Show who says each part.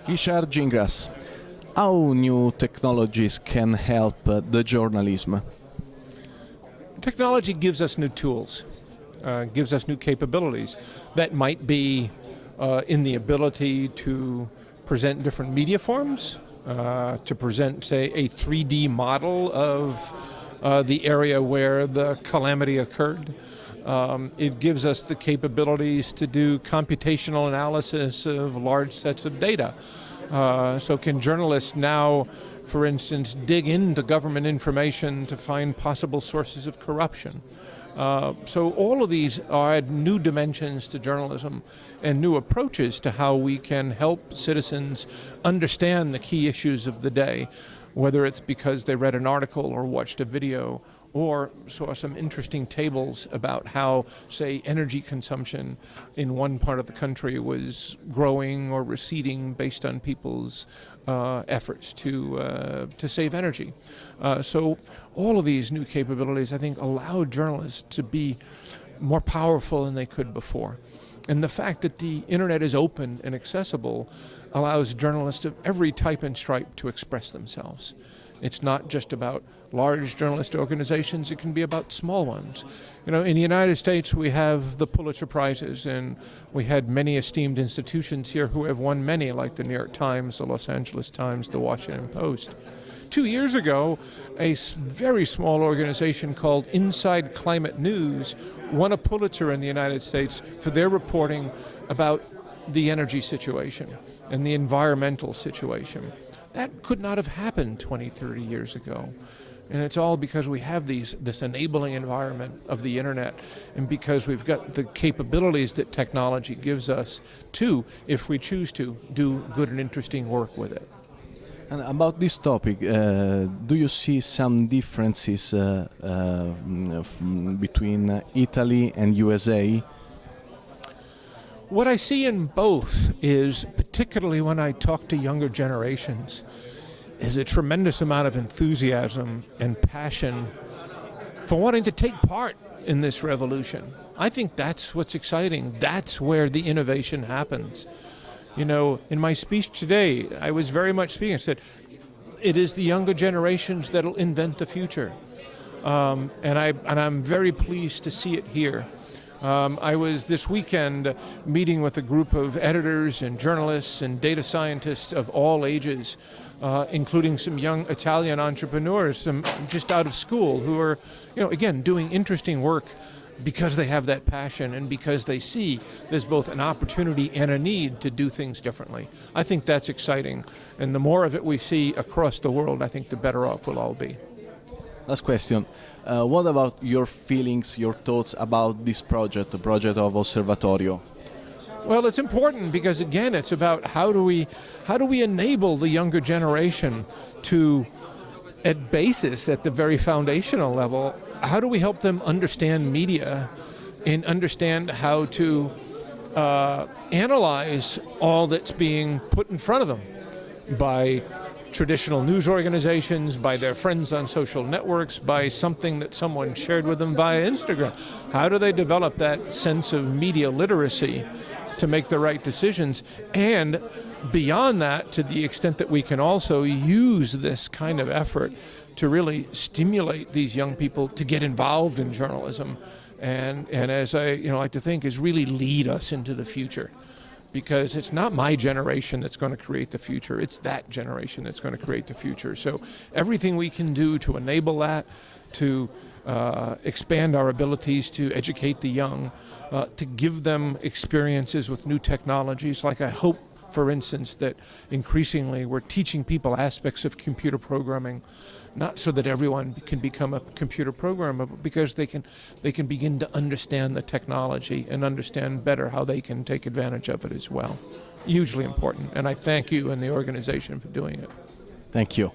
Speaker 1: Richard Gingras, how new technologies can help the journalism?
Speaker 2: Technology gives us new tools, gives us new capabilities that might be in the ability to present different media forms, to present, say, a 3D model of the area where the calamity occurred. It gives us the capabilities to do computational analysis of large sets of data. So can journalists now, for instance, dig into government information to find possible sources of corruption? So all of these are new dimensions to journalism and new approaches to how we can help citizens understand the key issues of the day, whether it's because they read an article or watched a video or saw some interesting tables about how, say, energy consumption in one part of the country was growing or receding based on people's efforts to save energy. So all of these new capabilities, I think, allow journalists to be more powerful than they could before. And the fact that the internet is open and accessible allows journalists of every type and stripe to express themselves. It's not just about large journalist organizations, it can be about small ones. You know, in the United States we have the Pulitzer Prizes, and we had many esteemed institutions here who have won many, like the New York Times, the Los Angeles Times, the Washington Post. 2 years ago, a very small organization called Inside Climate News won a Pulitzer in the United States for their reporting about the energy situation and the environmental situation. That could not have happened 20, 30 years ago. And it's all because we have this enabling environment of the internet, and because we've got the capabilities that technology gives us to, if we choose to, do good and interesting work with it.
Speaker 1: And about this topic, do you see some differences between Italy and USA?
Speaker 2: What I see in both is, particularly when I talk to younger generations, is a tremendous amount of enthusiasm and passion for wanting to take part in this revolution. I think that's what's exciting. That's where the innovation happens. You know, in my speech today, I was very much speaking. I said, it is the younger generations that'll invent the future. And I'm very pleased to see it here. I was this weekend meeting with a group of editors and journalists and data scientists of all ages, including some young Italian entrepreneurs, some just out of school, who are, you know, again, doing interesting work because they have that passion and because they see there's both an opportunity and a need to do things differently. I think that's exciting, and the more of it we see across the world, I think the better off we'll all be.
Speaker 1: Last question. What about your feelings, your thoughts about this project, the project of Osservatorio?
Speaker 2: Well, it's important because, again, it's about how do we enable the younger generation to, at basis, at the very foundational level, how do we help them understand media and understand how to analyze all that's being put in front of them by traditional news organizations, by their friends on social networks, by something that someone shared with them via Instagram. How do they develop that sense of media literacy to make the right decisions? And beyond that, to the extent that we can also use this kind of effort to really stimulate these young people to get involved in journalism, and as I like to think, is really lead us into the future. Because it's not my generation that's going to create the future, it's that generation that's going to create the future. So everything we can do to enable that, to expand our abilities to educate the young, to give them experiences with new technologies, like I hope, for instance, that increasingly we're teaching people aspects of computer programming, not so that everyone can become a computer programmer, but because they can begin to understand the technology and understand better how they can take advantage of it as well. Hugely important, and I thank you and the organization for doing it.
Speaker 1: Thank you.